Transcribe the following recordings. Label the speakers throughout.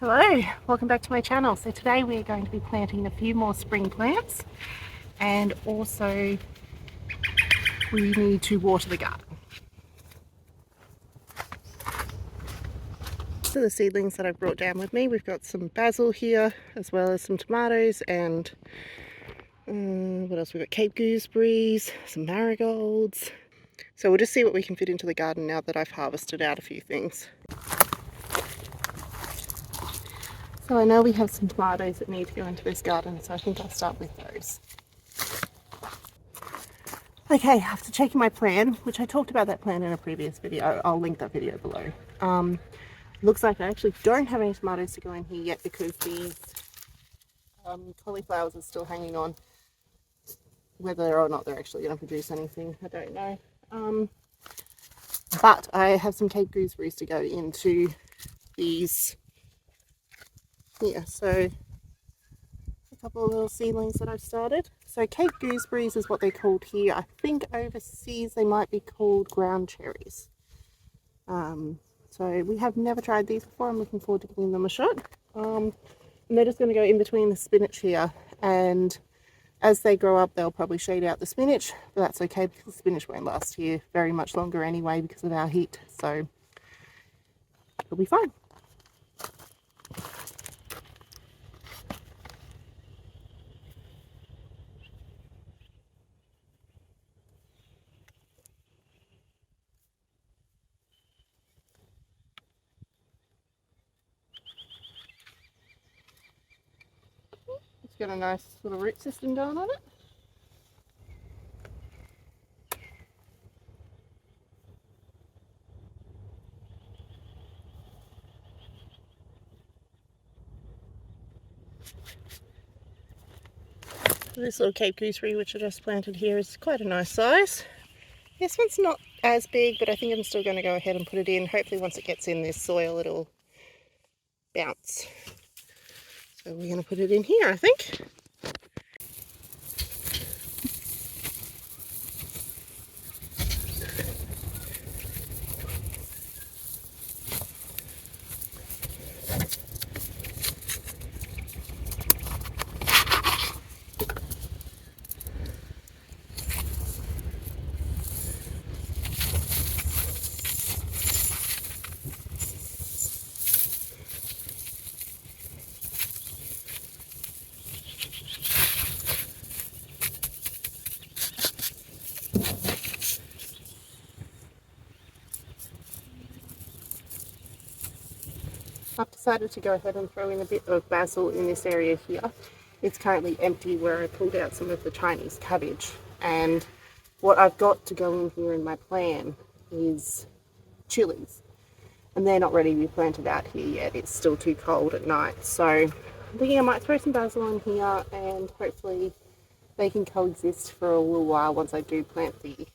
Speaker 1: Hello, welcome back to my channel. So today we're going to be planting a few more spring plants, and also we need to water the garden. So the seedlings that I've brought down with me, we've got some basil here as well as some tomatoes and what else? We've got Cape gooseberries, some marigolds. So we'll just see what we can fit into the garden now that I've harvested out a few things. So I know we have some tomatoes that need to go into this garden, so I think I'll start with those. Okay, after checking my plan, which I talked about that plan in a previous video, I'll link that video below. Looks like I actually don't have any tomatoes to go in here yet because these cauliflowers are still hanging on. Whether or not they're actually going to produce anything, I don't know. But I have some Cape gooseberries to go into these here. So a couple of little seedlings that I've started. So Cape gooseberries is what they're called here. I think overseas they might be called ground cherries. So we have never tried these before. I'm looking forward to giving them a shot. And they're just going to go in between the spinach here, and as they grow up they'll probably shade out the spinach, but that's okay because the spinach won't last here very much longer anyway because of our heat, so it'll be fine. It's got a nice little root system going on it. This little Cape gooseberry which I just planted here is quite a nice size. This one's not as big, but I think I'm still going to go ahead and put it in. Hopefully once it gets in this soil it'll bounce. So we're going to put it in here, I think. I've decided to go ahead and throw in a bit of basil in this area here. It's currently empty where I pulled out some of the Chinese cabbage, and what I've got to go in here in my plan is chilies, and they're not ready to be planted out here yet. It's still too cold at night, so I'm thinking I might throw some basil in here and hopefully they can coexist for a little while once I do plant the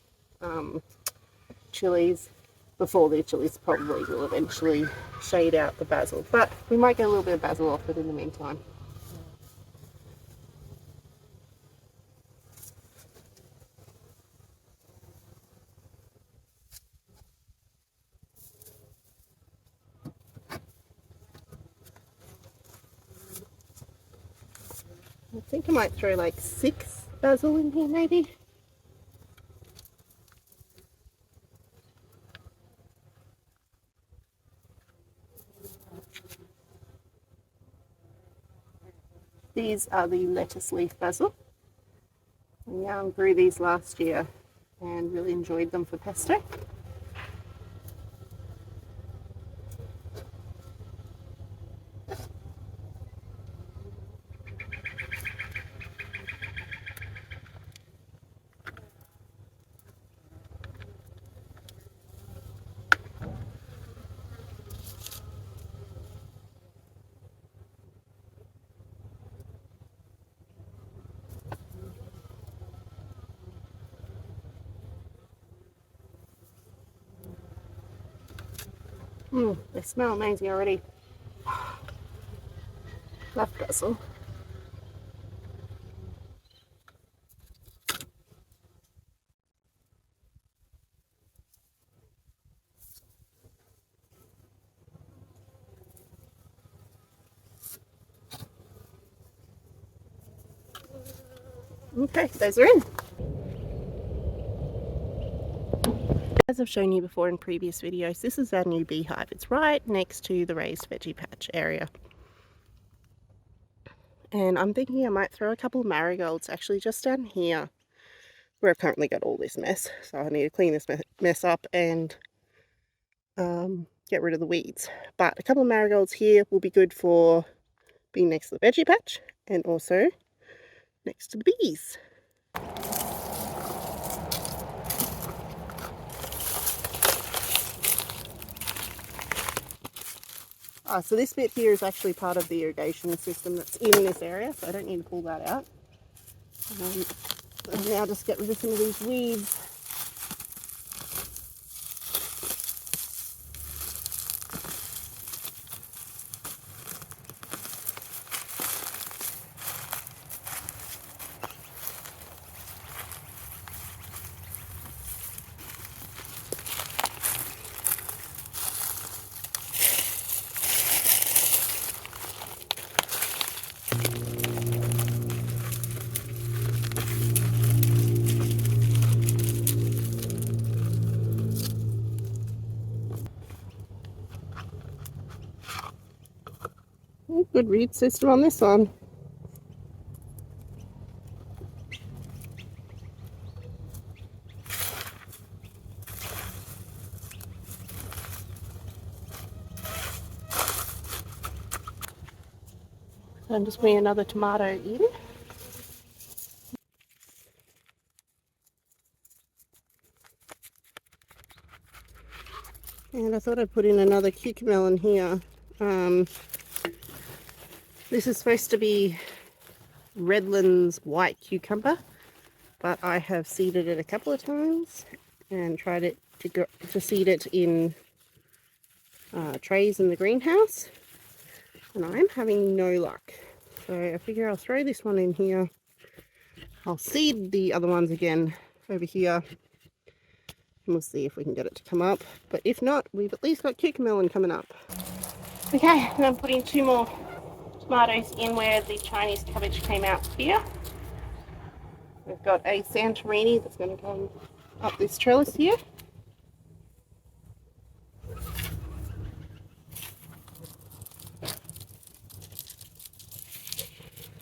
Speaker 1: chilies, before the chilies probably will eventually shade out the basil, but we might get a little bit of basil off it in the meantime. I think I might throw like 6 basil in here maybe. These are the lettuce leaf basil. Yeah, I grew these last year and really enjoyed them for pesto. They smell amazing already. Love basil. Okay, those are in. As I've shown you before in previous videos, this is our new beehive. It's right next to the raised veggie patch area. And I'm thinking I might throw a couple of marigolds actually just down here where I've currently got all this mess. So I need to clean this mess up and get rid of the weeds. But a couple of marigolds here will be good for being next to the veggie patch and also next to the bees. So this bit here is actually part of the irrigation system that's in this area, so I don't need to pull that out. And now just get rid of some of these weeds. Good root system on this one. So I'm just putting another tomato in. And I thought I'd put in another cucumber here. This is supposed to be Redland's white cucumber, but I have seeded it a couple of times and tried it to seed it in trays in the greenhouse, and I'm having no luck. So I figure I'll throw this one in here. I'll seed the other ones again over here, and we'll see if we can get it to come up. But if not, we've at least got cucumber coming up. Okay, and I'm putting 2 more tomatoes in where the Chinese cabbage came out here. We've got a Santorini that's going to go up this trellis here.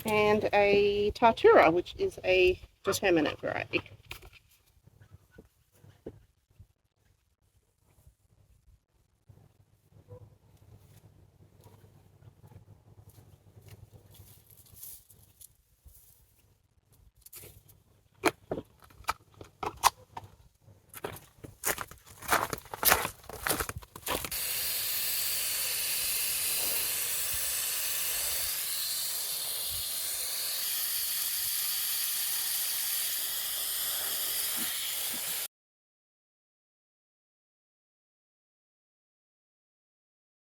Speaker 1: And a Tartura, which is a determinate variety.